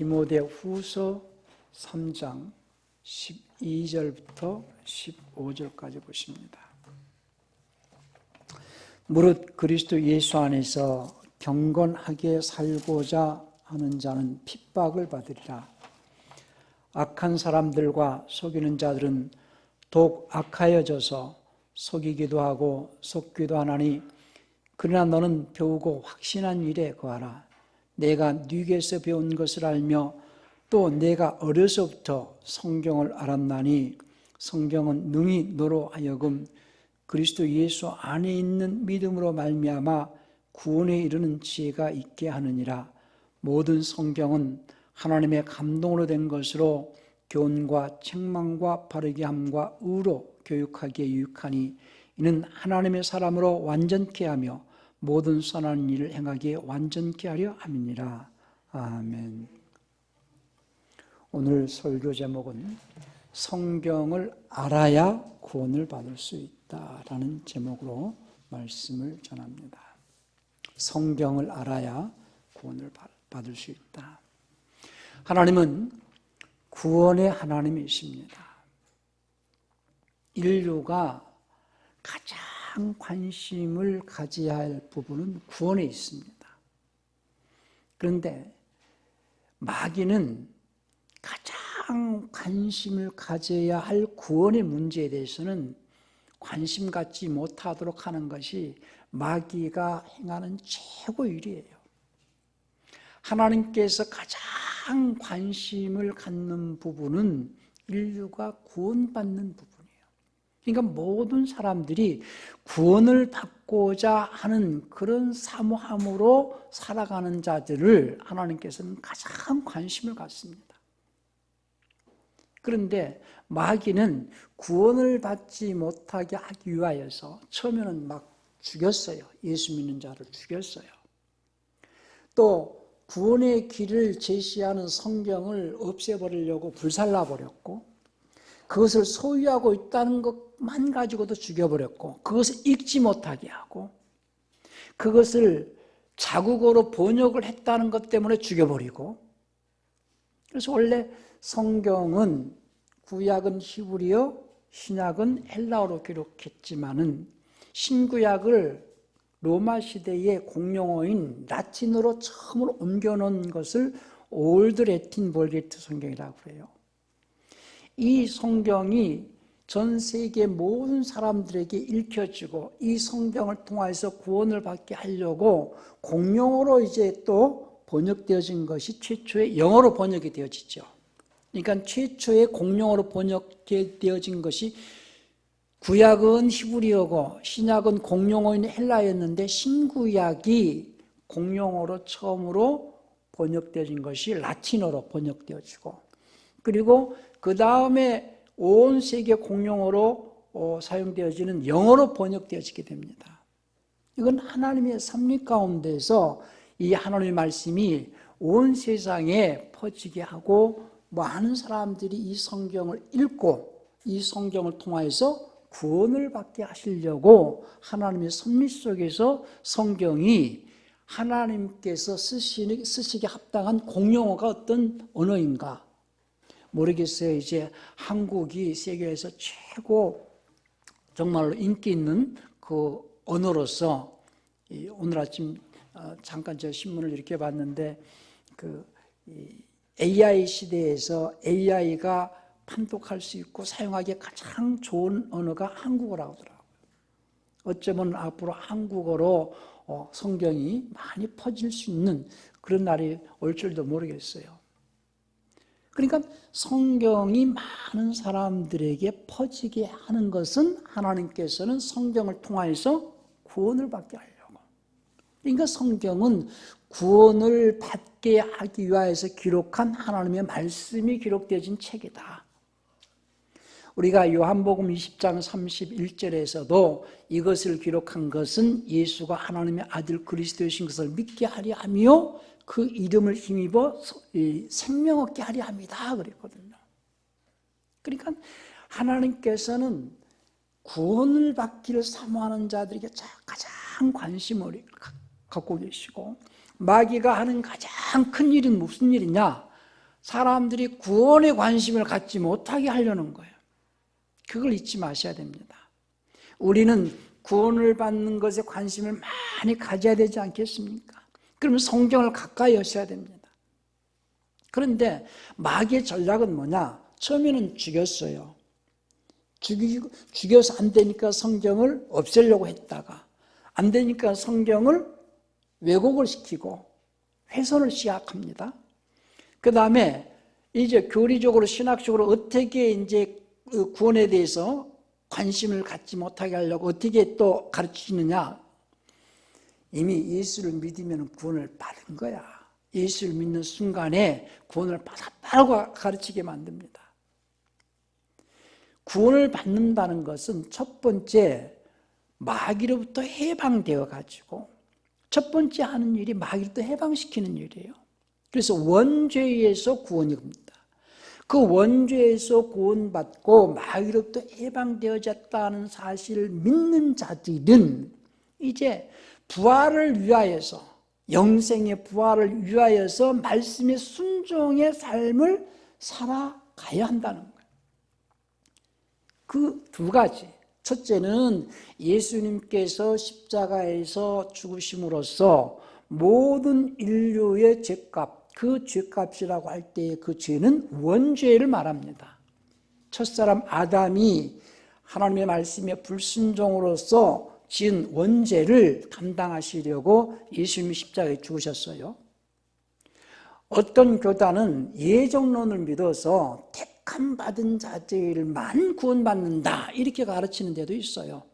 디모데후서 3장 12절부터 15절까지 보십니다. 무릇 그리스도 예수 안에서 경건하게 살고자 하는 자는 핍박을 받으리라. 악한 사람들과 속이는 자들은 더욱 악하여져서 속이기도 하고 속기도 하나니, 그러나 너는 배우고 확신한 일에 거하라. 내가 네게서 배운 것을 알며 또 내가 어려서부터 성경을 알았나니, 성경은 능히 너로 하여금 그리스도 예수 안에 있는 믿음으로 말미암아 구원에 이르는 지혜가 있게 하느니라. 모든 성경은 하나님의 감동으로 된 것으로 교훈과 책망과 바르게 함과 의로 교육하기에 유익하니, 이는 하나님의 사람으로 완전케 하며 모든 선한 일을 행하기에 완전케 하려 함이니라. 아멘. 오늘 설교 제목은 성경을 알아야 구원을 받을 수 있다라는 제목으로 말씀을 전합니다. 성경을 알아야 구원을 받을 수 있다. 하나님은 구원의 하나님이십니다. 인류가 가장 관심을 가져야 할 부분은 구원에 있습니다. 그런데 마귀는 가장 관심을 가져야 할 구원의 문제에 대해서는 관심 갖지 못하도록 하는 것이 마귀가 행하는 최고의 일이에요. 하나님께서 가장 관심을 갖는 부분은 인류가 구원받는 부분이에요. 그러니까 모든 사람들이 구원을 받고자 하는 그런 사모함으로 살아가는 자들을 하나님께서는 가장 관심을 갖습니다. 그런데 마귀는 구원을 받지 못하게 하기 위하여서 처음에는 막 죽였어요. 예수 믿는 자를 죽였어요. 또 구원의 길을 제시하는 성경을 없애버리려고 불살라버렸고, 그것을 소유하고 있다는 것만 가지고도 죽여버렸고, 그것을 읽지 못하게 하고, 그것을 자국어로 번역을 했다는 것 때문에 죽여버리고. 그래서 원래 성경은 구약은 히브리어, 신약은 헬라어로 기록했지만은 신구약을 로마 시대의 공용어인 라틴어로 처음으로 옮겨놓은 것을 올드 라틴 볼게트 성경이라고 해요. 이 성경이 전 세계 모든 사람들에게 읽혀지고 이 성경을 통해서 구원을 받게 하려고 공용어로 이제 또 번역되어진 것이 최초의 영어로 번역이 되어지죠. 그러니까 최초의 공용어로 번역되어진 것이 구약은 히브리어고 신약은 공용어인 헬라어였는데, 신구약이 공용어로 처음으로 번역되어진 것이 라틴어로 번역되어지고, 그리고 그 다음에 온 세계 공용어로 사용되어지는 영어로 번역되어지게 됩니다. 이건 하나님의 섭리 가운데서 이 하나님의 말씀이 온 세상에 퍼지게 하고 많은 사람들이 이 성경을 읽고 이 성경을 통해서 구원을 받게 하시려고 하나님의 섭리 속에서 성경이 하나님께서 쓰시기에 합당한 공용어가 어떤 언어인가 모르겠어요. 이제 한국이 세계에서 최고 정말로 인기 있는 그 언어로서 오늘 아침 잠깐 저 신문을 이렇게 봤는데, 그 AI 시대에서 AI가 판독할 수 있고 사용하기에 가장 좋은 언어가 한국어라고 하더라고요. 어쩌면 앞으로 한국어로 성경이 많이 퍼질 수 있는 그런 날이 올 줄도 모르겠어요. 그러니까 성경이 많은 사람들에게 퍼지게 하는 것은 하나님께서는 성경을 통해서 구원을 받게 하려고. 그러니까 성경은 구원을 받게 하기 위해서 기록한 하나님의 말씀이 기록되어진 책이다. 우리가 요한복음 20장 31절에서도 이것을 기록한 것은 예수가 하나님의 아들 그리스도이신 것을 믿게 하려 하며 그 이름을 힘입어 생명 얻게 하려 합니다 그랬거든요. 그러니까 하나님께서는 구원을 받기를 사모하는 자들에게 가장 관심을 갖고 계시고, 마귀가 하는 가장 큰 일은 무슨 일이냐? 사람들이 구원에 관심을 갖지 못하게 하려는 거예요. 그걸 잊지 마셔야 됩니다. 우리는 구원을 받는 것에 관심을 많이 가져야 되지 않겠습니까? 그러면 성경을 가까이 하셔야 됩니다. 그런데 마귀의 전략은 뭐냐? 처음에는 죽였어요. 죽여서 안 되니까 성경을 없애려고 했다가, 안 되니까 성경을 왜곡을 시키고 훼손을 시작합니다. 그 다음에 이제 교리적으로, 신학적으로 어떻게 이제 구원에 대해서 관심을 갖지 못하게 하려고 어떻게 또 가르치느냐? 이미 예수를 믿으면 구원을 받은 거야. 예수를 믿는 순간에 구원을 받았다고 가르치게 만듭니다. 구원을 받는다는 것은 첫 번째 마귀로부터 해방되어 가지고 첫 번째 하는 일이 마귀로부터 해방시키는 일이에요. 그래서 원죄에서 구원입니다. 그 원죄에서 구원받고 마귀로부터 해방되어졌다는 사실을 믿는 자들은 이제 부활을 위하여서, 영생의 부활을 위하여서 말씀의 순종의 삶을 살아가야 한다는 거예요. 그 두 가지. 첫째는 예수님께서 십자가에서 죽으심으로써 모든 인류의 죄값, 그 죄값이라고 할 때의 그 죄는 원죄를 말합니다. 첫사람 아담이 하나님의 말씀에 불순종으로서 지은 원죄를 감당하시려고 예수님이 십자가에 죽으셨어요. 어떤 교단은 예정론을 믿어서 택함 받은 자들만 구원받는다 이렇게 가르치는 데도 있어요.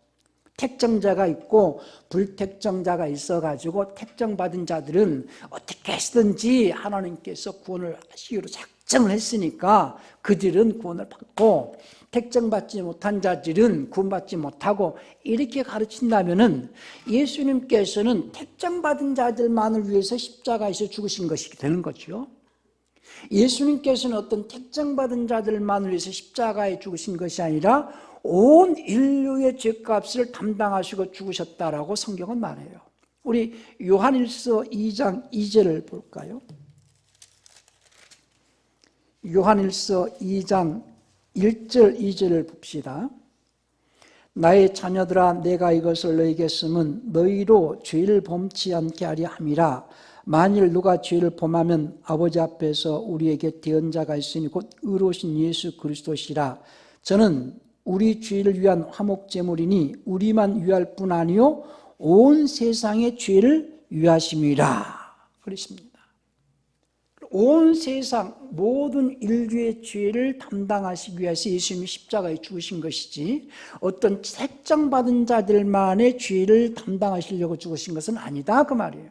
택정자가 있고 불택정자가 있어가지고 택정받은 자들은 어떻게 해서든지 하나님께서 구원을 하시기로 작정을 했으니까 그들은 구원을 받고, 택정받지 못한 자들은 구원받지 못하고, 이렇게 가르친다면은 예수님께서는 택정받은 자들만을 위해서 십자가에서 죽으신 것이 되는 거죠. 예수님께서는 어떤 택정받은 자들만을 위해서 십자가에 죽으신 것이 아니라 온 인류의 죄값을 담당하시고 죽으셨다라고 성경은 말해요. 우리 요한일서 2장 2절을 볼까요? 요한일서 2장 1절 2절을 봅시다. 나의 자녀들아, 내가 이것을 너희에게 쓰면 너희로 죄를 범치 않게 하려 함이라. 만일 누가 죄를 범하면 아버지 앞에서 우리에게 대언자가 있으니 곧 의로우신 예수 그리스도시라. 저는 우리 죄를 위한 화목제물이니 우리만 위할 뿐 아니요 온 세상의 죄를 위하심이라 그랬습니다. 온 세상 모든 인류의 죄를 담당하시기 위해서 예수님이 십자가에 죽으신 것이지 어떤 택정받은 자들만의 죄를 담당하시려고 죽으신 것은 아니다 그 말이에요.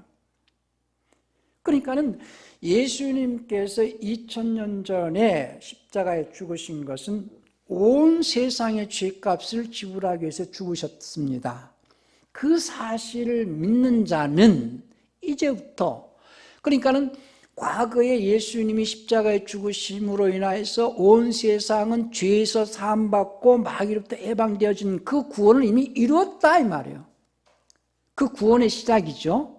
그러니까는 예수님께서 2000년 전에 십자가에 죽으신 것은 온 세상의 죄값을 지불하기 위해서 죽으셨습니다. 그 사실을 믿는 자는 이제부터, 그러니까는 과거에 예수님이 십자가에 죽으심으로 인하여서 온 세상은 죄에서 사함받고 마귀로부터 해방되어진 그 구원을 이미 이루었다 이 말이에요. 그 구원의 시작이죠.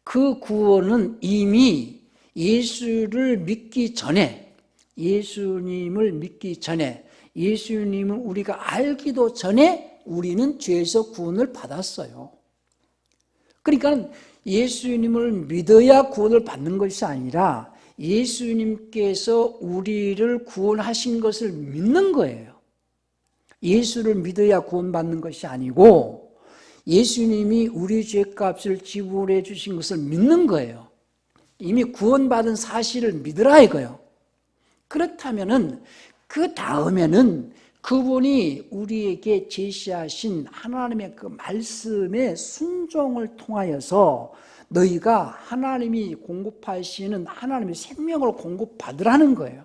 그 구원은 이미 예수를 믿기 전에, 예수님을 믿기 전에, 예수님을 우리가 알기도 전에 우리는 죄에서 구원을 받았어요. 그러니까 예수님을 믿어야 구원을 받는 것이 아니라 예수님께서 우리를 구원하신 것을 믿는 거예요. 예수를 믿어야 구원받는 것이 아니고 예수님이 우리 죄값을 지불해 주신 것을 믿는 거예요. 이미 구원받은 사실을 믿으라 이거예요. 그렇다면은 그 다음에는 그분이 우리에게 제시하신 하나님의 그 말씀의 순종을 통하여서 너희가 하나님이 공급하시는 하나님의 생명을 공급받으라는 거예요.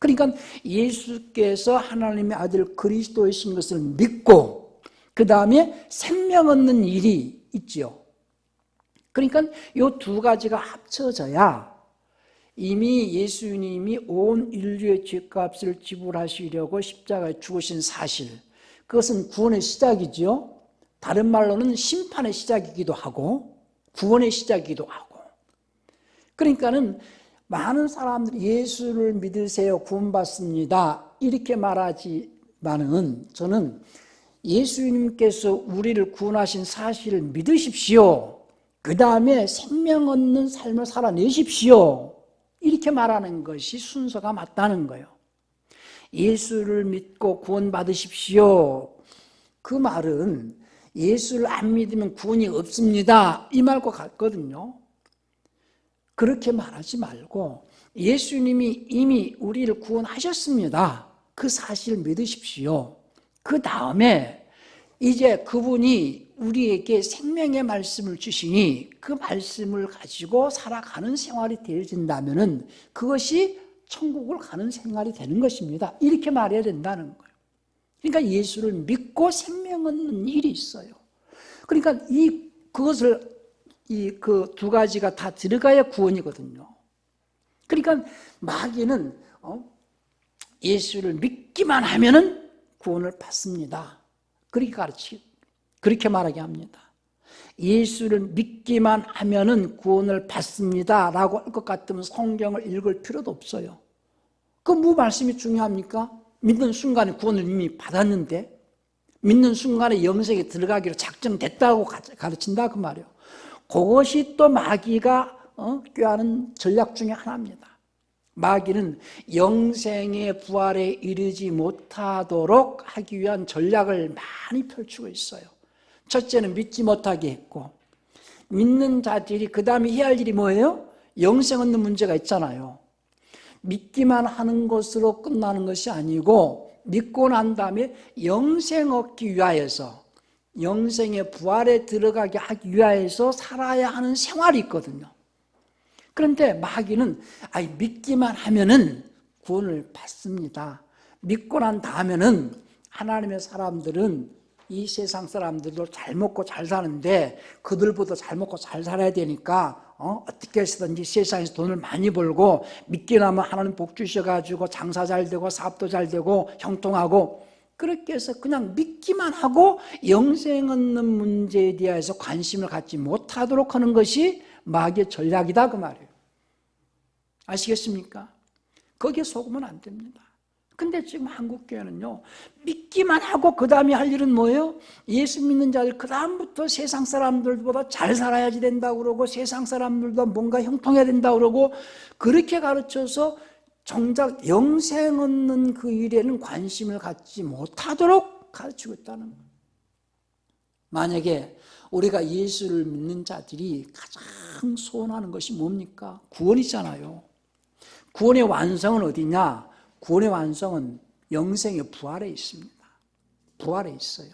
그러니까 예수께서 하나님의 아들 그리스도이신 것을 믿고 그 다음에 생명 얻는 일이 있죠. 그러니까 이 두 가지가 합쳐져야 이미 예수님이 온 인류의 죄값을 지불하시려고 십자가에 죽으신 사실, 그것은 구원의 시작이죠. 다른 말로는 심판의 시작이기도 하고 구원의 시작이기도 하고, 그러니까는 많은 사람들이 예수를 믿으세요, 구원받습니다, 이렇게 말하지만은 저는 예수님께서 우리를 구원하신 사실을 믿으십시오, 그 다음에 생명 얻는 삶을 살아내십시오, 이렇게 말하는 것이 순서가 맞다는 거예요. 예수를 믿고 구원받으십시오, 그 말은 예수를 안 믿으면 구원이 없습니다, 이 말과 같거든요. 그렇게 말하지 말고 예수님이 이미 우리를 구원하셨습니다, 그 사실을 믿으십시오. 그 다음에 이제 그분이 우리에게 생명의 말씀을 주시니 그 말씀을 가지고 살아가는 생활이 되어진다면 그것이 천국을 가는 생활이 되는 것입니다, 이렇게 말해야 된다는 거예요. 그러니까 예수를 믿고 생명 얻는 일이 있어요. 그러니까 그것을 그 두 가지가 다 들어가야 구원이거든요. 그러니까 마귀는 예수를 믿기만 하면은 구원을 받습니다, 그렇게 말하게 합니다. 예수를 믿기만 하면은 구원을 받습니다 라고 할 것 같으면 성경을 읽을 필요도 없어요. 그 뭐 말씀이 중요합니까? 믿는 순간에 구원을 이미 받았는데, 믿는 순간에 영생에 들어가기로 작정됐다고 가르친다 그 말이에요. 그것이 또 마귀가 꾀하는 전략 중에 하나입니다. 마귀는 영생의 부활에 이르지 못하도록 하기 위한 전략을 많이 펼치고 있어요. 첫째는 믿지 못하게 했고, 믿는 자들이 그 다음에 해야 할 일이 뭐예요? 영생 얻는 문제가 있잖아요. 믿기만 하는 것으로 끝나는 것이 아니고 믿고 난 다음에 영생 얻기 위하여서, 영생의 부활에 들어가게 하기 위하여서 살아야 하는 생활이 있거든요. 그런데 마귀는 믿기만 하면은 구원을 받습니다, 믿고 난 다음에는 하나님의 사람들은 이 세상 사람들도 잘 먹고 잘 사는데 그들보다 잘 먹고 잘 살아야 되니까 어떻게 해서든지 세상에서 돈을 많이 벌고 믿기만 하면 하나님 복 주셔가지고 장사 잘 되고 사업도 잘 되고 형통하고, 그렇게 해서 그냥 믿기만 하고 영생 얻는 문제에 대해서 관심을 갖지 못하도록 하는 것이 마귀의 전략이다 그 말이에요. 아시겠습니까? 거기에 속으면 안 됩니다. 근데 지금 한국교회는요, 믿기만 하고 그 다음에 할 일은 뭐예요? 예수 믿는 자들 그 다음부터 세상 사람들보다 잘 살아야지 된다고 그러고 세상 사람들도 뭔가 형통해야 된다고 그러고, 그렇게 가르쳐서 정작 영생 얻는 그 일에는 관심을 갖지 못하도록 가르치고 있다는 거예요. 만약에 우리가 예수를 믿는 자들이 가장 소원하는 것이 뭡니까? 구원이잖아요. 구원의 완성은 어디냐? 구원의 완성은 영생의 부활에 있습니다. 부활에 있어요.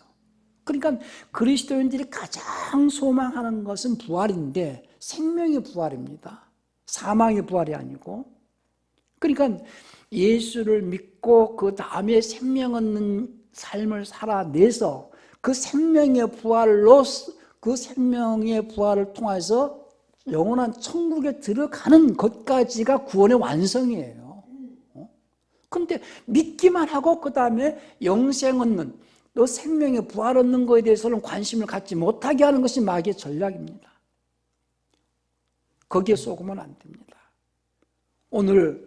그러니까 그리스도인들이 가장 소망하는 것은 부활인데 생명의 부활입니다, 사망의 부활이 아니고. 그러니까 예수를 믿고 그 다음에 생명 얻는 삶을 살아내서 그 생명의 부활로, 그 생명의 부활을 통해서 영원한 천국에 들어가는 것까지가 구원의 완성이에요. 그런데 믿기만 하고 그 다음에 영생 얻는, 또 생명의 부활 얻는 것에 대해서는 관심을 갖지 못하게 하는 것이 마귀의 전략입니다. 거기에 속으면 안 됩니다. 오늘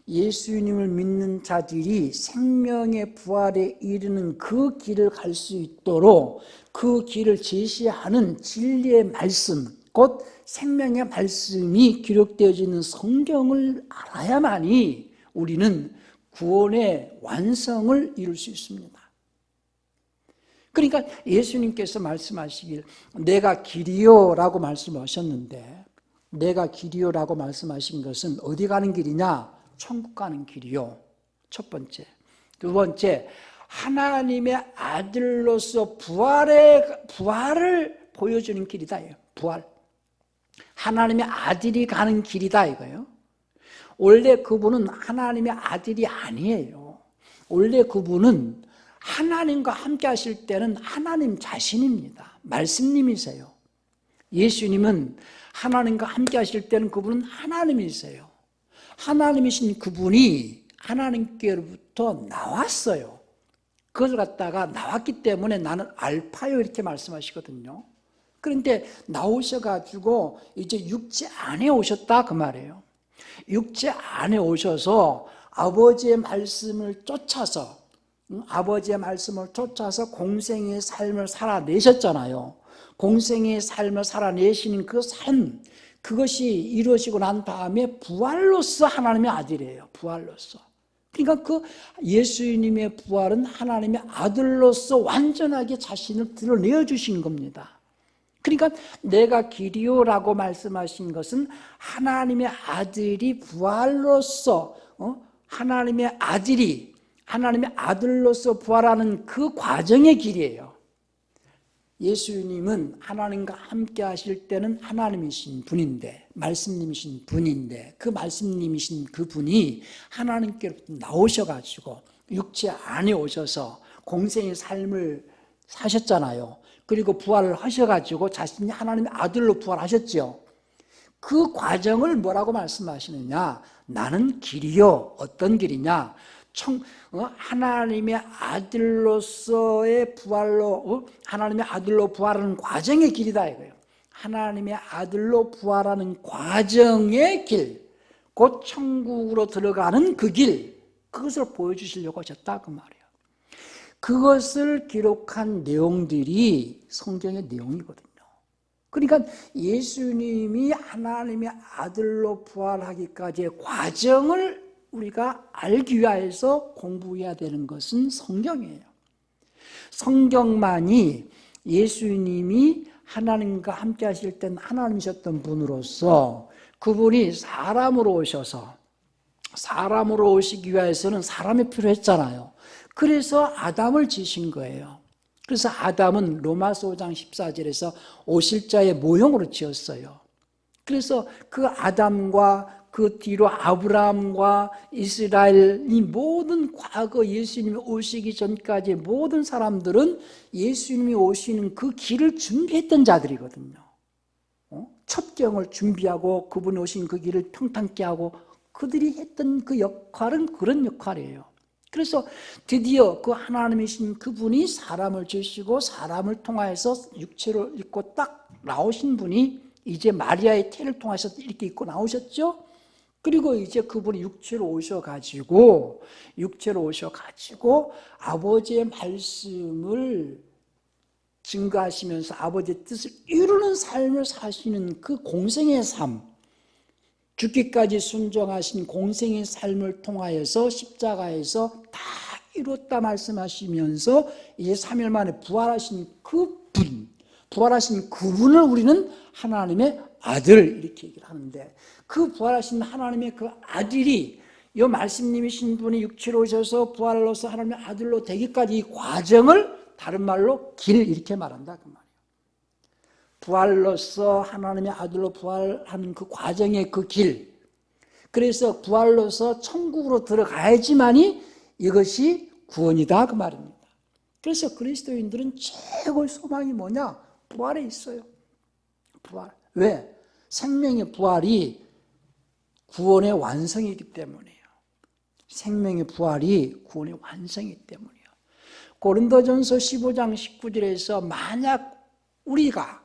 예수님을 믿는 자들이 생명의 부활에 이르는 그 길을 갈 수 있도록 그 길을 제시하는 진리의 말씀, 곧 생명의 말씀이 기록되어지는 성경을 알아야만이 우리는 구원의 완성을 이룰 수 있습니다. 그러니까 예수님께서 말씀하시길 내가 길이요 라고 말씀하셨는데, 내가 길이요 라고 말씀하신 것은 어디 가는 길이냐? 천국 가는 길이요, 첫 번째. 두 번째, 하나님의 아들로서 부활을 보여주는 길이다. 부활. 하나님의 아들이 가는 길이다 이거예요. 원래 그분은 하나님의 아들이 아니에요. 원래 그분은 하나님과 함께 하실 때는 하나님 자신입니다. 말씀님이세요. 예수님은 하나님과 함께 하실 때는 그분은 하나님이세요. 하나님이신 그분이 하나님께로부터 나왔어요. 그걸 갖다가 나왔기 때문에 나는 알파요 이렇게 말씀하시거든요. 그런데 나오셔가지고 이제 육체 안에 오셨다 그 말이에요. 육체 안에 오셔서 아버지의 말씀을 쫓아서 공생의 삶을 살아내셨잖아요. 공생의 삶을 살아내시는 그 삶, 그것이 이루어지고 난 다음에 부활로서 하나님의 아들이에요. 부활로서. 그러니까 그 예수님의 부활은 하나님의 아들로서 완전하게 자신을 드러내어 주신 겁니다. 그러니까 내가 길이요라고 말씀하신 것은 하나님의 아들이 부활로서 하나님의 아들로서 부활하는 그 과정의 길이에요. 예수님은 하나님과 함께 하실 때는 하나님이신 분인데, 말씀님이신 분인데, 그 말씀님이신 그 분이 하나님께로부터 나오셔가지고 육체 안에 오셔서 공생의 삶을 사셨잖아요. 그리고 부활을 하셔가지고 자신이 하나님의 아들로 부활하셨죠. 그 과정을 뭐라고 말씀하시느냐? 나는 길이요. 어떤 길이냐? 하나님의 아들로서의 부활로, 하나님의 아들로 부활하는 과정의 길이다 이거예요. 하나님의 아들로 부활하는 과정의 길, 곧 천국으로 들어가는 그 길, 그것을 보여주시려고 하셨다 그 말이에요. 그것을 기록한 내용들이 성경의 내용이거든요. 그러니까 예수님이 하나님의 아들로 부활하기까지의 과정을 우리가 알기 위해서 공부해야 되는 것은 성경이에요. 성경만이 예수님이 하나님과 함께 하실 땐 하나님이셨던 분으로서 그분이 사람으로 오시기 위해서는 사람이 필요했잖아요. 그래서 아담을 지으신 거예요. 그래서 아담은 로마서 5장 14절에서 오실자의 모형으로 지었어요. 그래서 그 아담과 그 뒤로 아브라함과 이스라엘이 모든 과거 예수님이 오시기 전까지 모든 사람들은 예수님이 오시는 그 길을 준비했던 자들이거든요. 첩경을 준비하고 그분이 오신 그 길을 평탄케 하고 그들이 했던 그 역할은 그런 역할이에요. 그래서 드디어 그 하나님이신 그분이 사람을 지으시고 사람을 통하여서 육체로 입고 딱 나오신 분이 이제 마리아의 태를 통해서 이렇게 입고 나오셨죠. 그리고 이제 그분이 육체로 오셔가지고 아버지의 말씀을 증거하시면서 아버지의 뜻을 이루는 삶을 사시는 그 공생의 삶, 죽기까지 순종하신 공생의 삶을 통하여서 십자가에서 다 이뤘다 말씀하시면서 이제 3일 만에 부활하신 부활하신 그분을 우리는 하나님의 아들 이렇게 얘기를 하는데, 그 부활하신 하나님의 그 아들이 이 말씀님이신 분이 육체로 오셔서 부활로서 하나님의 아들로 되기까지 이 과정을 다른 말로 길 이렇게 말한다 그 말이에요. 부활로서 하나님의 아들로 부활하는 그 과정의 그 길, 그래서 부활로서 천국으로 들어가야지만이 이것이 구원이다 그 말입니다. 그래서 그리스도인들은 최고의 소망이 뭐냐? 부활에 있어요. 부활. 왜? 생명의 부활이 구원의 완성이기 때문이에요. 생명의 부활이 구원의 완성이기 때문이에요. 고린도전서 15장 19절에서 만약 우리가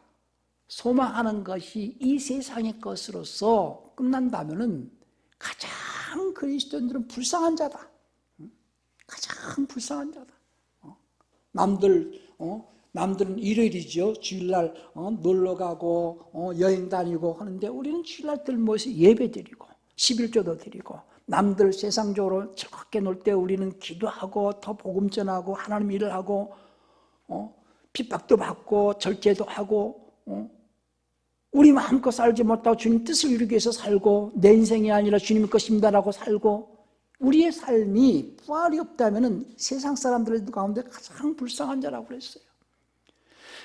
소망하는 것이 이 세상의 것으로서 끝난다면은 가장 그리스도인들은 불쌍한 자다. 가장 불쌍한 자다. 남들은 일요일이죠. 주일날 놀러 가고 여행 다니고 하는데 우리는 주일날 들모여서 예배 드리고 11조도 드리고, 남들 세상적으로 즐겁게 놀 때 우리는 기도하고 더 복음 전하고 하나님 일을 하고 핍박도 받고 절제도 하고 우리 마음껏 살지 못하고 주님 뜻을 이루기 위해서 살고, 내 인생이 아니라 주님 것입니다라고 살고, 우리의 삶이 부활이 없다면 세상 사람들 가운데 가장 불쌍한 자라고 그랬어요.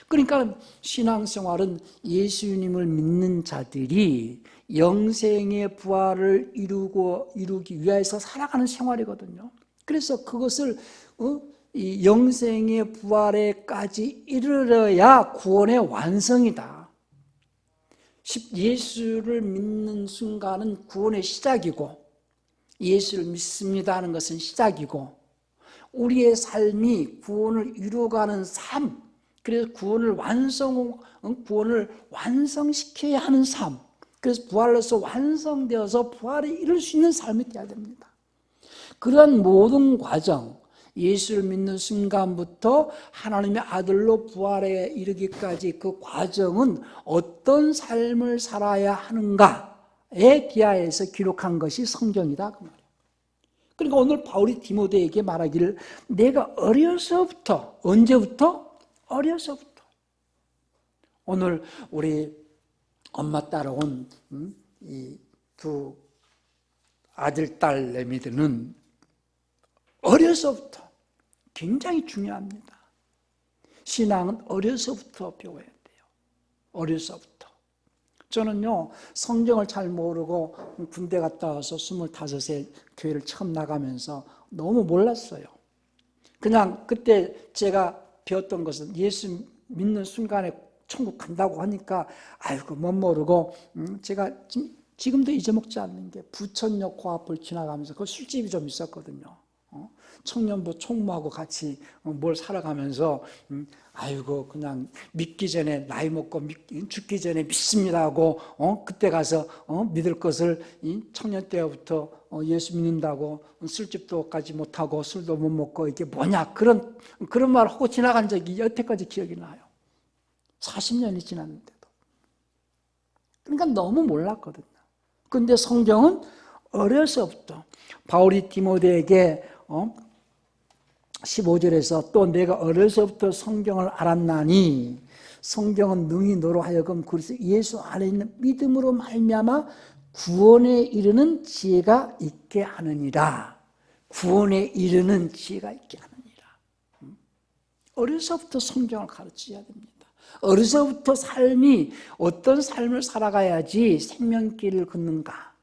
그러니까 신앙생활은 예수님을 믿는 자들이 영생의 부활을 이루기 위해서 살아가는 생활이거든요. 그래서 그것을 이 영생의 부활에까지 이르러야 구원의 완성이다. 예수를 믿는 순간은 구원의 시작이고, 예수를 믿습니다 하는 것은 시작이고, 우리의 삶이 구원을 이루어가는 삶, 그래서 구원을 완성시켜야 하는 삶, 그래서 부활로서 완성되어서 부활에 이룰 수 있는 삶이 되어야 됩니다. 그런 모든 과정, 예수를 믿는 순간부터 하나님의 아들로 부활에 이르기까지 그 과정은 어떤 삶을 살아야 하는가에 대하여서 기록한 것이 성경이다 그 말이에요. 그러니까 오늘 바울이 디모데에게 말하기를 내가 어려서부터, 언제부터? 어려서부터. 오늘 우리 엄마 따라온 이 두 아들, 딸 내미들은 어려서부터 굉장히 중요합니다. 신앙은 어려서부터 배워야 돼요. 어려서부터. 저는요, 성경을 잘 모르고 군대 갔다 와서 25세 교회를 처음 나가면서 너무 몰랐어요. 그냥 그때 제가 배웠던 것은 예수 믿는 순간에 천국 간다고 하니까 아이고 못 모르고 제가 지금도 잊어먹지 않는 게 부천역 코앞을 지나가면서 그 술집이 좀 있었거든요. 청년부 총무하고 같이 뭘 살아가면서 아이고 그냥 믿기 전에 나이 먹고 죽기 전에 믿습니다 하고 그때 가서 믿을 것을 청년 때부터 예수 믿는다고 술집도 가지 못하고 술도 못 먹고 이게 뭐냐 그런 말 하고 지나간 적이 여태까지 기억이 나요. 40년이 지났는데도. 그러니까 너무 몰랐거든요. 그런데 성경은 어려서부터 바울이 디모데에게 15절에서 또 내가 어려서부터 성경을 알았나니 성경은 능히 너로 하여금 그리스도 예수 안에 있는 믿음으로 말미암아 구원에 이르는 지혜가 있게 하느니라. 구원에 이르는 지혜가 있게 하느니라. 어려서부터 성경을 가르쳐야 됩니다. 어려서부터 삶이 어떤 삶을 살아가야지 생명길을 걷는가.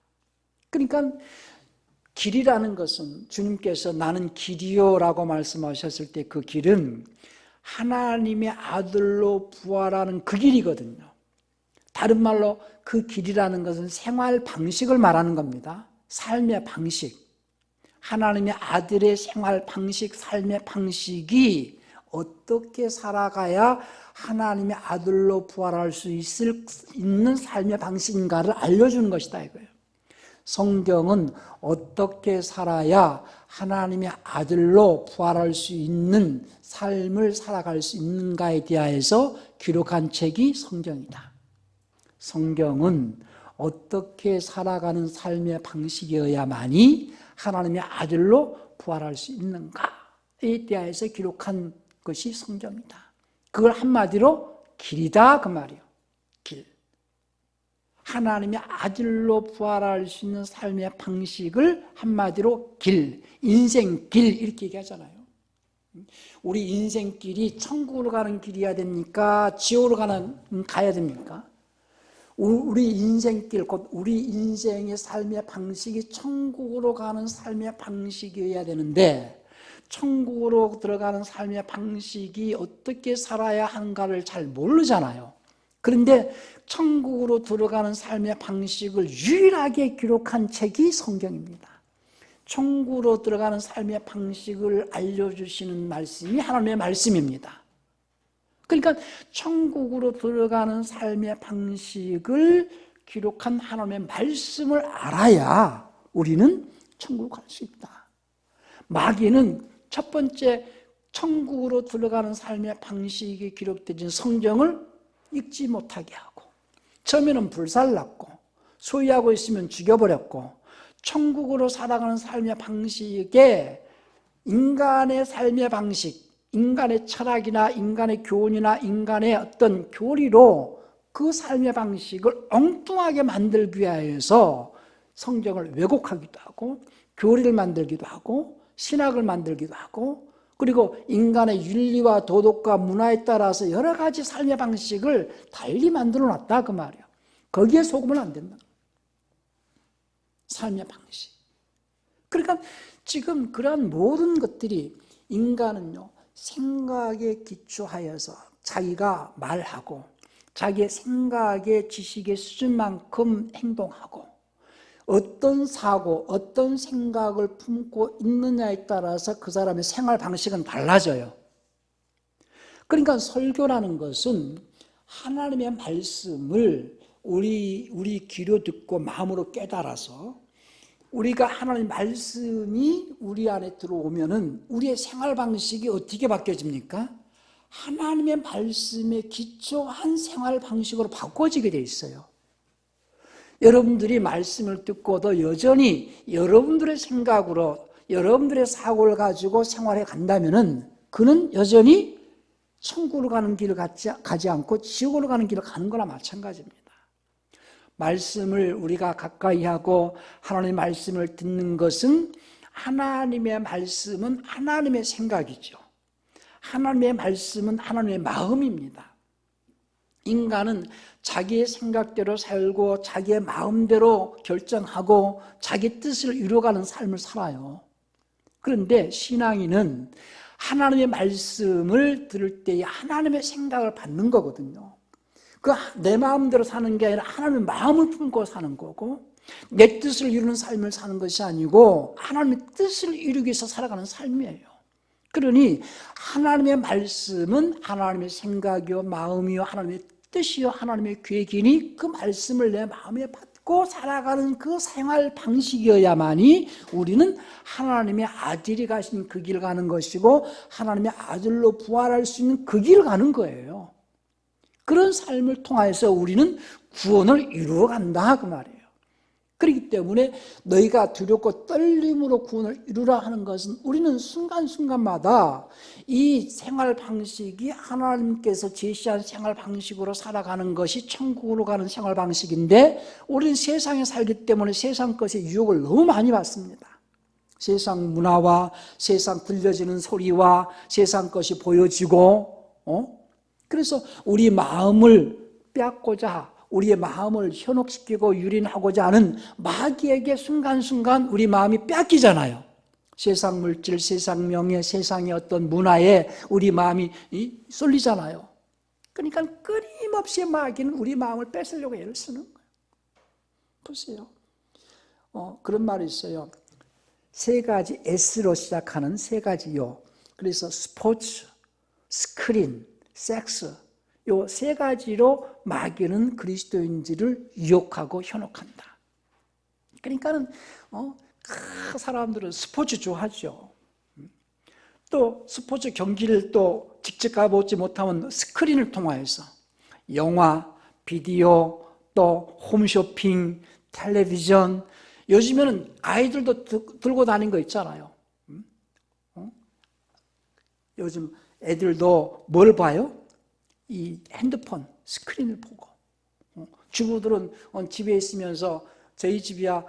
그러니까 길이라는 것은 주님께서 나는 길이요라고 말씀하셨을 때 그 길은 하나님의 아들로 부활하는 그 길이거든요. 다른 말로 그 길이라는 것은 생활 방식을 말하는 겁니다. 삶의 방식. 하나님의 아들의 생활 방식, 삶의 방식이 어떻게 살아가야 하나님의 아들로 부활할 수 있는 삶의 방식인가를 알려주는 것이다 이거예요. 성경은 어떻게 살아야 하나님의 아들로 부활할 수 있는 삶을 살아갈 수 있는가에 대하여서 기록한 책이 성경이다. 성경은 어떻게 살아가는 삶의 방식이어야만이 하나님의 아들로 부활할 수 있는가에 대하여서 기록한 것이 성경이다. 그걸 한마디로 길이다 그 말이에요. 길. 하나님의 아들로 부활할 수 있는 삶의 방식을 한마디로 길, 인생길 이렇게 얘기하잖아요. 우리 인생길이 천국으로 가는 길이어야 됩니까? 지옥으로 가야 됩니까? 우리 인생길, 곧 우리 인생의 삶의 방식이 천국으로 가는 삶의 방식이어야 되는데 천국으로 들어가는 삶의 방식이 어떻게 살아야 하는가를 잘 모르잖아요. 그런데 천국으로 들어가는 삶의 방식을 유일하게 기록한 책이 성경입니다. 천국으로 들어가는 삶의 방식을 알려주시는 말씀이 하나님의 말씀입니다. 그러니까 천국으로 들어가는 삶의 방식을 기록한 하나님의 말씀을 알아야 우리는 천국으로 갈 수 있다. 마귀는 첫 번째 천국으로 들어가는 삶의 방식이 기록된 성경을 읽지 못하게 하고 처음에는 불살랐고 소유하고 있으면 죽여버렸고 천국으로 살아가는 삶의 방식에 인간의 삶의 방식, 인간의 철학이나 인간의 교훈이나 인간의 어떤 교리로 그 삶의 방식을 엉뚱하게 만들기 위해서 성경을 왜곡하기도 하고 교리를 만들기도 하고 신학을 만들기도 하고 그리고 인간의 윤리와 도덕과 문화에 따라서 여러 가지 삶의 방식을 달리 만들어 놨다 그 말이에요. 거기에 속으면 안 된다. 삶의 방식. 그러니까 지금 그러한 모든 것들이 인간은요 생각에 기초하여서 자기가 말하고 자기의 생각의 지식의 수준만큼 행동하고 어떤 사고, 어떤 생각을 품고 있느냐에 따라서 그 사람의 생활 방식은 달라져요. 그러니까 설교라는 것은 하나님의 말씀을 우리 귀로 듣고 마음으로 깨달아서 우리가 하나님의 말씀이 우리 안에 들어오면은 우리의 생활 방식이 어떻게 바뀌어집니까? 하나님의 말씀에 기초한 생활 방식으로 바꿔지게 돼 있어요. 여러분들이 말씀을 듣고도 여전히 여러분들의 생각으로 여러분들의 사고를 가지고 생활해 간다면은 그는 여전히 천국으로 가는 길을 가지 않고 지옥으로 가는 길을 가는 거나 마찬가지입니다. 말씀을 우리가 가까이 하고 하나님의 말씀을 듣는 것은 하나님의 말씀은 하나님의 생각이죠. 하나님의 말씀은 하나님의 마음입니다. 인간은 자기의 생각대로 살고 자기의 마음대로 결정하고 자기 뜻을 이루어가는 삶을 살아요. 그런데 신앙인은 하나님의 말씀을 들을 때에 하나님의 생각을 받는 거거든요. 내 마음대로 사는 게 아니라 하나님의 마음을 품고 사는 거고 내 뜻을 이루는 삶을 사는 것이 아니고 하나님의 뜻을 이루기 위해서 살아가는 삶이에요. 그러니 하나님의 말씀은 하나님의 생각이요 마음이요 하나님의 뜻이요 하나님의 계획이니 그 말씀을 내 마음에 받고 살아가는 그 생활 방식이어야만이 우리는 하나님의 아들이 가신 그 길을 가는 것이고 하나님의 아들로 부활할 수 있는 그 길을 가는 거예요. 그런 삶을 통해서 우리는 구원을 이루어간다 그 말이에요. 그렇기 때문에 너희가 두렵고 떨림으로 구원을 이루라 하는 것은 우리는 순간순간마다 이 생활 방식이 하나님께서 제시한 생활 방식으로 살아가는 것이 천국으로 가는 생활 방식인데 우리는 세상에 살기 때문에 세상 것의 유혹을 너무 많이 받습니다. 세상 문화와 세상 들려지는 소리와 세상 것이 보여지고 그래서 우리 마음을 빼앗고자 우리의 마음을 현혹시키고 유린하고자 하는 마귀에게 순간순간 우리 마음이 뺏기잖아요. 세상 물질, 세상 명예, 세상의 어떤 문화에 우리 마음이 쏠리잖아요. 그러니까 끊임없이 마귀는 우리 마음을 뺏으려고 애를 쓰는 거예요. 보세요. 그런 말이 있어요. 세 가지 S로 시작하는 세 가지요. 그래서 스포츠, 스크린, 섹스 요 세 가지로 마귀는 그리스도인들을 유혹하고 현혹한다. 그러니까는 사람들은 스포츠 좋아하죠. 또 스포츠 경기를 또 직접 가보지 못하면 스크린을 통해서 영화, 비디오, 또 홈쇼핑, 텔레비전 요즘에는 아이들도 들고 다니는 거 있잖아요. 요즘 애들도 뭘 봐요? 이 핸드폰 스크린을 보고 주부들은 집에 있으면서 저희 집이야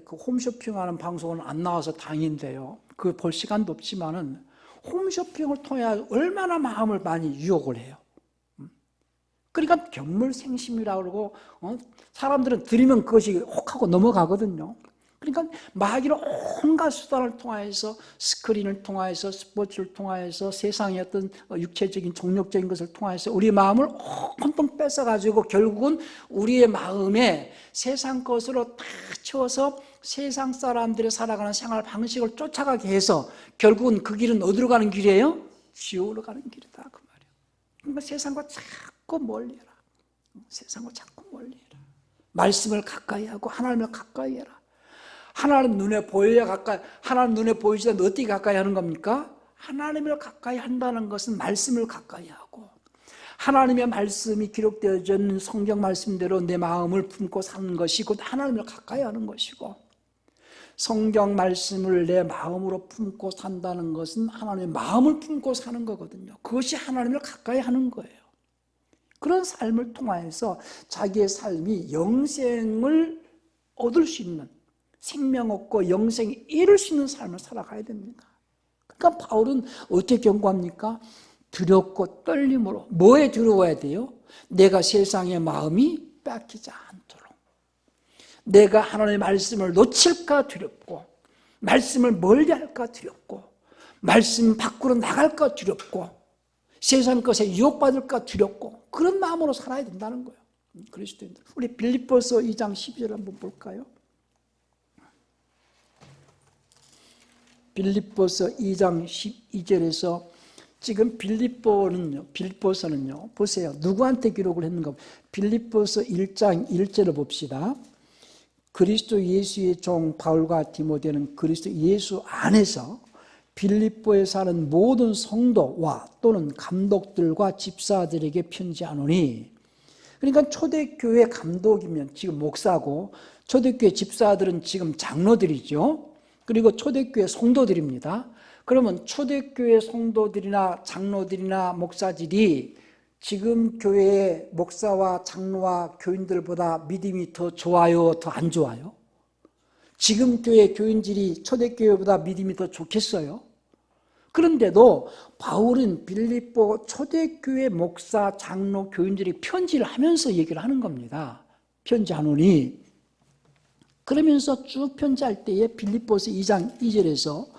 그 홈쇼핑하는 방송은 안 나와서 다행인데요. 그 볼 시간도 없지만은 홈쇼핑을 통해 얼마나 마음을 많이 유혹을 해요. 그러니까 견물생심이라고 그러고 사람들은 들으면 그것이 혹하고 넘어가거든요. 그러니까 마귀는 온갖 수단을 통해서 스크린을 통해서 스포츠를 통해서 세상의 어떤 육체적인 정력적인 것을 통해서 우리 마음을 온통 뺏어가지고 결국은 우리의 마음에 세상 것으로 다 채워서 세상 사람들이 살아가는 생활 방식을 쫓아가게 해서 결국은 그 길은 어디로 가는 길이에요? 지옥으로 가는 길이다 그 말이에요. 그러니까 세상과 자꾸 멀리해라. 세상과 자꾸 멀리해라. 말씀을 가까이 하고 하나님을 가까이 해라. 하나님 눈에 보여야 가까이, 하나님 눈에 보이지 않는데 어떻게 가까이 하는 겁니까? 하나님을 가까이 한다는 것은 말씀을 가까이 하고 하나님의 말씀이 기록되어져 있는 성경 말씀대로 내 마음을 품고 사는 것이 곧 하나님을 가까이 하는 것이고 성경 말씀을 내 마음으로 품고 산다는 것은 하나님의 마음을 품고 사는 거거든요. 그것이 하나님을 가까이 하는 거예요. 그런 삶을 통해서 자기의 삶이 영생을 얻을 수 있는 생명 얻고 영생이 이룰 수 있는 삶을 살아가야 됩니다. 그러니까 바울은 어떻게 경고합니까? 두렵고 떨림으로. 뭐에 두려워야 돼요? 내가 세상의 마음이 뺏기지 않도록. 내가 하나님의 말씀을 놓칠까 두렵고 말씀을 멀리할까 두렵고 말씀 밖으로 나갈까 두렵고 세상 것에 유혹받을까 두렵고 그런 마음으로 살아야 된다는 거예요. 그리스도인들. 우리 빌립보서 2장 12절 한번 볼까요? 빌립보서 2장 12절에서 지금 빌립보서는요, 보세요. 누구한테 기록을 했는가? 빌립보서 1장 1절을 봅시다. 그리스도 예수의 종 바울과 디모데는 그리스도 예수 안에서 빌립보에 사는 모든 성도와 또는 감독들과 집사들에게 편지하노니. 그러니까 초대교회 감독이면 지금 목사고, 초대교회 집사들은 지금 장로들이죠. 그리고 초대교회 성도들입니다. 그러면 초대교회 성도들이나 장로들이나 목사들이 지금 교회의 목사와 장로와 교인들보다 믿음이 더 좋아요, 더 안 좋아요? 지금 교회 교인들이 초대교회보다 믿음이 더 좋겠어요? 그런데도 바울은 빌립보 초대교회 목사, 장로, 교인들이 편지를 하면서 얘기를 하는 겁니다. 편지하노니. 그러면서 쭉 편지할 때에 빌립보서 2장 2절에서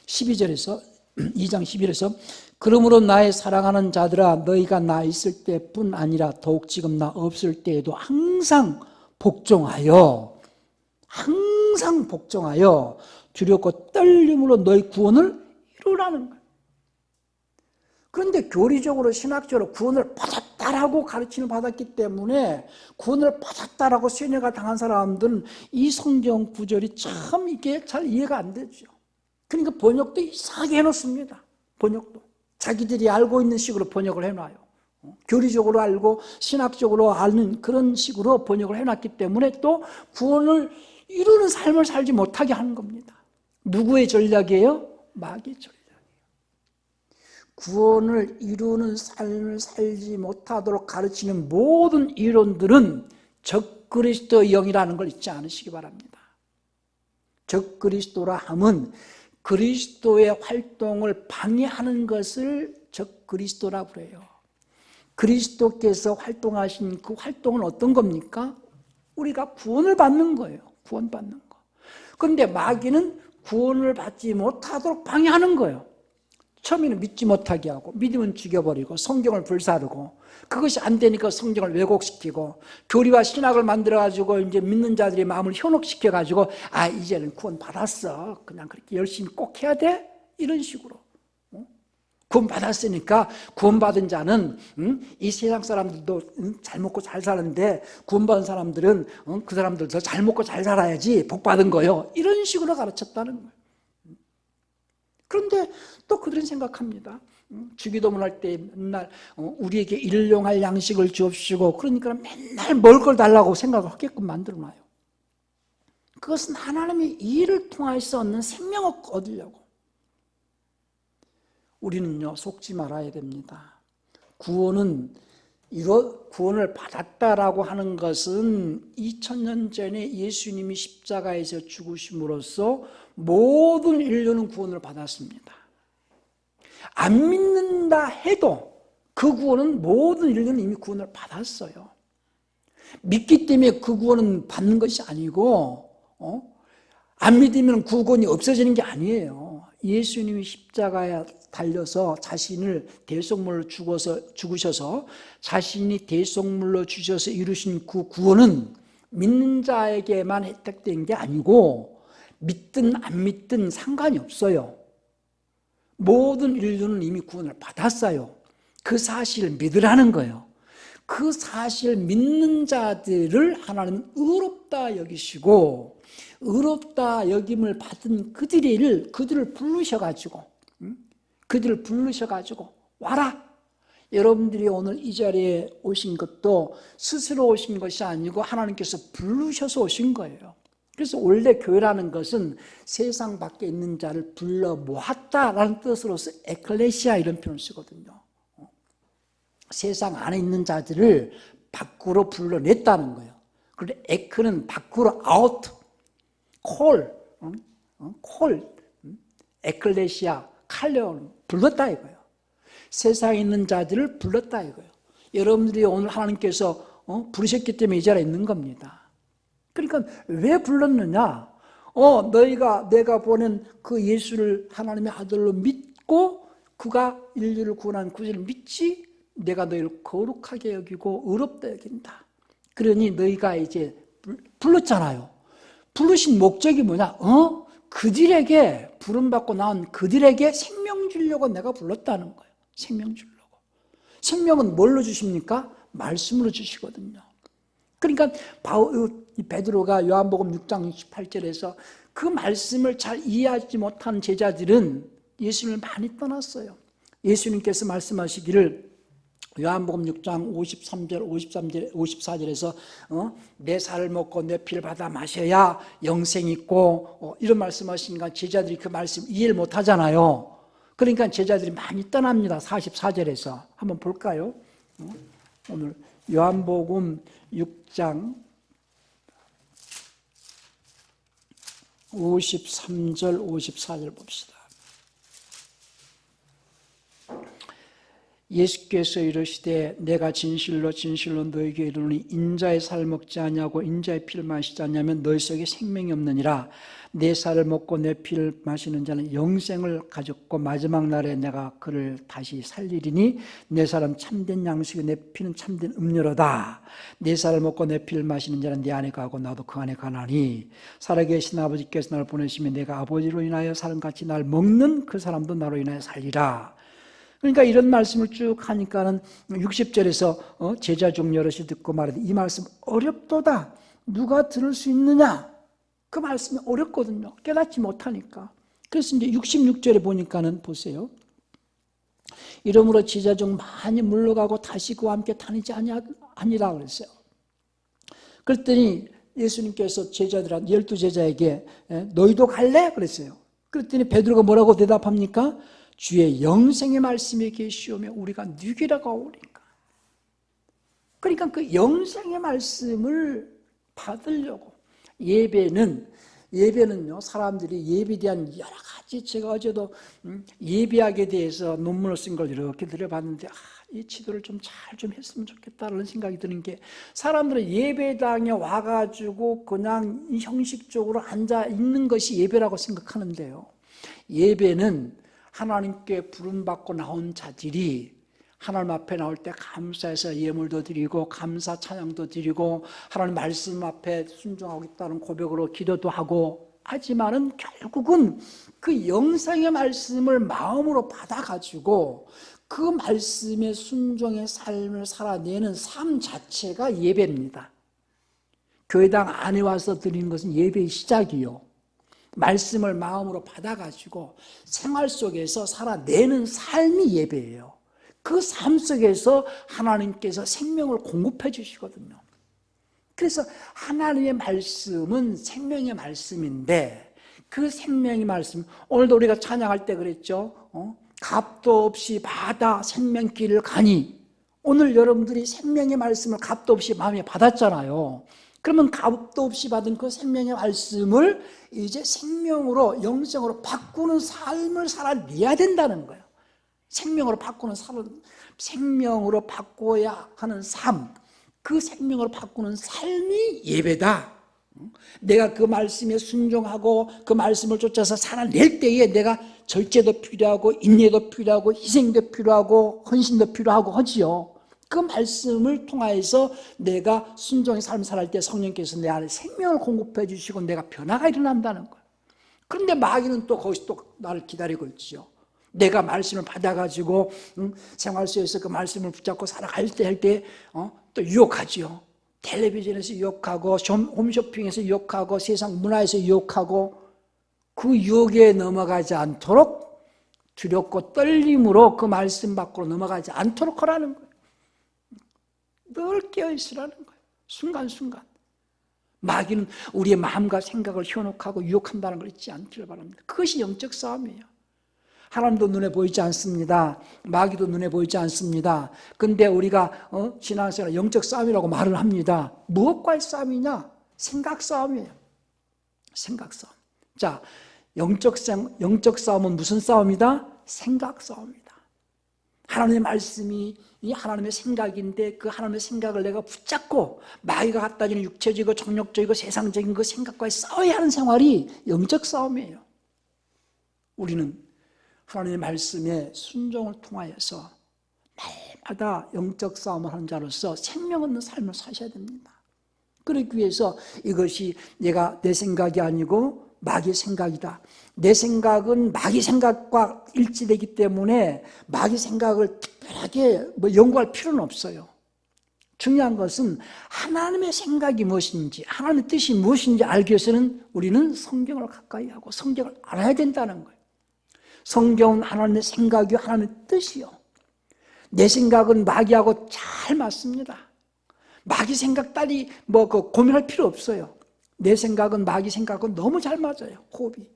12절에서 2장 11절에서 그러므로 나의 사랑하는 자들아 너희가 나 있을 때뿐 아니라 더욱 지금 나 없을 때에도 항상 복종하여 두렵고 떨림으로 너희 구원을 이루라는 거예요. 그런데 교리적으로 신학적으로 구원을 받았다라고 가르침을 받았기 때문에 구원을 받았다라고 세뇌가 당한 사람들은 이 성경 구절이 참 이게 잘 이해가 안 되죠. 그러니까 번역도 이상하게 해놓습니다. 번역도 자기들이 알고 있는 식으로 번역을 해놔요. 교리적으로 알고 신학적으로 아는 그런 식으로 번역을 해놨기 때문에 또 구원을 이루는 삶을 살지 못하게 하는 겁니다. 누구의 전략이에요? 마귀의 전략이에요. 구원을 이루는 삶을 살지 못하도록 가르치는 모든 이론들은 적그리스도의 영이라는 걸 잊지 않으시기 바랍니다. 적그리스도라 함은 그리스도의 활동을 방해하는 것을 적그리스도라고 그래요. 그리스도께서 활동하신 그 활동은 어떤 겁니까? 우리가 구원을 받는 거예요. 구원받는 거. 그런데 마귀는 구원을 받지 못하도록 방해하는 거예요. 처음에는 믿지 못하게 하고 믿으면 죽여버리고 성경을 불사르고 그것이 안 되니까 성경을 왜곡시키고 교리와 신학을 만들어가지고 이제 믿는 자들의 마음을 현혹시켜가지고 이제는 구원 받았어. 그냥 그렇게 열심히 꼭 해야 돼? 이런 식으로. 구원 받았으니까 구원받은 자는 이 세상 사람들도 잘 먹고 잘 사는데 구원받은 사람들은 그 사람들도 잘 먹고 잘 살아야지 복 받은 거요. 이런 식으로 가르쳤다는 거예요. 그런데 또 그들은 생각합니다. 주기도문 할 때 맨날 우리에게 일용할 양식을 주옵시고 그러니까 맨날 먹을 걸 달라고 생각을 하게끔 만들어놔요. 그것은 하나님의 일을 통해서 얻는 생명을 얻으려고. 우리는요 속지 말아야 됩니다. 구원을 받았다라고 하는 것은 2000년 전에 예수님이 십자가에서 죽으심으로써 모든 인류는 구원을 받았습니다. 안 믿는다 해도 그 구원은 모든 인류는 이미 구원을 받았어요. 믿기 때문에 그 구원은 받는 것이 아니고 안 믿으면 구원이 없어지는 게 아니에요. 예수님이 십자가에 달려서 자신을 대속물로 죽으셔서 자신이 대속물로 주셔서 이루신 그 구원은 믿는 자에게만 혜택된 게 아니고 믿든 안 믿든 상관이 없어요. 모든 인류는 이미 구원을 받았어요. 그 사실을 믿으라는 거예요. 그 사실 믿는 자들을 하나님은 의롭다 여기시고 의롭다 여김을 받은 그들을 부르셔가지고 와라. 여러분들이 오늘 이 자리에 오신 것도 스스로 오신 것이 아니고 하나님께서 부르셔서 오신 거예요. 그래서 원래 교회라는 것은 세상 밖에 있는 자를 불러 모았다라는 뜻으로서 에클레시아 이런 표현을 쓰거든요. 세상 안에 있는 자들을 밖으로 불러냈다는 거예요. 그런데 에크는 밖으로 아웃, 콜, 에클레시아, 칼레온 불렀다 이거예요. 세상에 있는 자들을 불렀다 이거예요. 여러분들이 오늘 하나님께서 부르셨기 때문에 이 자리에 있는 겁니다. 그러니까 왜 불렀느냐? 너희가 내가 보낸 그 예수를 하나님의 아들로 믿고 그가 인류를 구원한 구주를 믿지? 내가 너희를 거룩하게 여기고 의롭다 여긴다. 그러니 너희가 이제 불렀잖아요. 부르신 목적이 뭐냐? 그들에게 부름받고 나온 그들에게 생명 주려고 내가 불렀다는 거예요. 생명 주려고. 생명은 뭘로 주십니까? 말씀으로 주시거든요. 그러니까 베드로가 요한복음 6장 28절에서 그 말씀을 잘 이해하지 못한 제자들은 예수님을 많이 떠났어요. 예수님께서 말씀하시기를 요한복음 6장 53절, 54절에서 내 살을 먹고 내 피를 받아 마셔야 영생이 있고 이런 말씀하시니까 제자들이 그 말씀 이해를 못하잖아요. 그러니까 제자들이 많이 떠납니다. 44절에서 한번 볼까요? 오늘 요한복음 6장 53절 54절 봅시다. 예수께서 이르시되 내가 진실로 진실로 너희에게 이르노니 인자의 살을 먹지 아니하고 인자의 피를 마시지 아니하면 너희 속에 생명이 없느니라. 내 살을 먹고 내 피를 마시는 자는 영생을 가졌고 마지막 날에 내가 그를 다시 살리리니 내 살은 참된 양식이요 내 피는 참된 음료로다. 내 살을 먹고 내 피를 마시는 자는 내 안에 가고 나도 그 안에 가나니 살아계신 아버지께서 나를 보내시면 내가 아버지로 인하여 사람같이 날 먹는 그 사람도 나로 인하여 살리라. 그러니까 이런 말씀을 쭉 하니까는 60절에서 제자 중 여럿이 듣고 말하되 이 말씀 어렵도다. 누가 들을 수 있느냐? 그 말씀이 어렵거든요. 깨닫지 못하니까. 그래서 이제 66절에 보니까는 보세요. 이러므로 제자 중 많이 물러가고 다시 그와 함께 다니지 아니라 그랬어요. 그랬더니 예수님께서 제자들한 12제자에게 너희도 갈래? 그랬어요. 그랬더니 베드로가 뭐라고 대답합니까? 주의 영생의 말씀에 계시오며 우리가 누구라고 하오리까. 그러니까 그 영생의 말씀을 받으려고 예배는요 사람들이 예배에 대한 여러 가지 제가 어제도 예배학에 대해서 논문을 쓴 걸 이렇게 들여봤는데 이 지도를 좀 잘 좀 했으면 좋겠다는 생각이 드는 게 사람들은 예배당에 와가지고 그냥 형식적으로 앉아 있는 것이 예배라고 생각하는데요. 예배는 하나님께 부름받고 나온 자들이 하나님 앞에 나올 때 감사해서 예물도 드리고 감사 찬양도 드리고 하나님 말씀 앞에 순종하고 있다는 고백으로 기도도 하고 하지만은 결국은 그 영생의 말씀을 마음으로 받아가지고 그 말씀의 순종의 삶을 살아내는 삶 자체가 예배입니다. 교회당 안에 와서 드리는 것은 예배의 시작이요. 말씀을 마음으로 받아가지고 생활 속에서 살아내는 삶이 예배예요. 그 삶 속에서 하나님께서 생명을 공급해 주시거든요. 그래서 하나님의 말씀은 생명의 말씀인데 그 생명의 말씀, 오늘도 우리가 찬양할 때 그랬죠. 값도 없이 받아 생명길을 가니. 오늘 여러분들이 생명의 말씀을 값도 없이 마음에 받았잖아요. 그러면 값도 없이 받은 그 생명의 말씀을 이제 생명으로 영생으로 바꾸는 삶을 살아내야 된다는 거예요. 생명으로 바꿔야 하는 삶, 그 생명으로 바꾸는 삶이 예배다. 내가 그 말씀에 순종하고 그 말씀을 쫓아서 살아낼 때에 내가 절제도 필요하고 인내도 필요하고 희생도 필요하고 헌신도 필요하고 하지요. 그 말씀을 통하여서 내가 순종의 삶을 살아갈 때 성령께서 내 안에 생명을 공급해 주시고 내가 변화가 일어난다는 거예요. 그런데 마귀는 또 거기서 또 나를 기다리고 있죠. 내가 말씀을 받아가지고 생활 속에서 그 말씀을 붙잡고 살아갈 때 또 유혹하지요. 텔레비전에서 유혹하고 홈쇼핑에서 유혹하고 세상 문화에서 유혹하고 그 유혹에 넘어가지 않도록 두렵고 떨림으로 그 말씀 밖으로 넘어가지 않도록 하라는 거예요. 늘 깨어있으라는 거예요. 순간순간. 마귀는 우리의 마음과 생각을 현혹하고 유혹한다는 걸 잊지 않기를 바랍니다. 그것이 영적 싸움이에요. 하나님도 눈에 보이지 않습니다. 마귀도 눈에 보이지 않습니다. 근데 우리가 신앙생활 영적 싸움이라고 말을 합니다. 무엇과의 싸움이냐? 생각 싸움이에요. 생각 싸움. 자, 영적 싸움은 무슨 싸움이다? 생각 싸움이다. 하나님의 말씀이 이 하나님의 생각인데 그 하나님의 생각을 내가 붙잡고 마귀가 갖다 주는 육체적이고 정욕적이고 세상적인 그 생각과의 싸워야 하는 생활이 영적 싸움이에요. 우리는 하나님의 말씀에 순종을 통하여서 날마다 영적 싸움을 하는 자로서 생명 없는 삶을 사셔야 됩니다. 그러기 위해서 이것이 내 생각이 아니고 마귀의 생각이다. 내 생각은 마귀 생각과 일치되기 때문에 마귀 생각을 특별하게 연구할 필요는 없어요. 중요한 것은 하나님의 생각이 무엇인지, 하나님의 뜻이 무엇인지 알기 위해서는 우리는 성경을 가까이 하고 성경을 알아야 된다는 거예요. 성경은 하나님의 생각이요, 하나님의 뜻이요. 내 생각은 마귀하고 잘 맞습니다. 마귀 생각 따위 고민할 필요 없어요. 내 생각은 마귀 생각은 너무 잘 맞아요. 호흡이.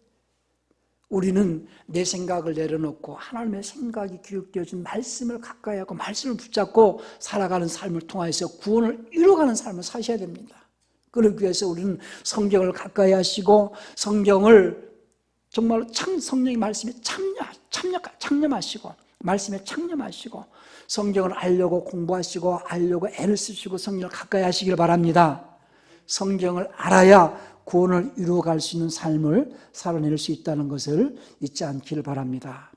우리는 내 생각을 내려놓고 하나님의 생각이 기록되어진 말씀을 가까이 하고 말씀을 붙잡고 살아가는 삶을 통해서 구원을 이루어가는 삶을 사셔야 됩니다. 그러기 위해서 우리는 성경을 가까이 하시고 성경을 정말로 성령의 말씀에 창념하시고 말씀에 창념하시고 성경을 알려고 공부하시고 알려고 애를 쓰시고 성경을 가까이 하시길 바랍니다. 성경을 알아야 구원을 이루어갈 수 있는 삶을 살아낼 수 있다는 것을 잊지 않기를 바랍니다.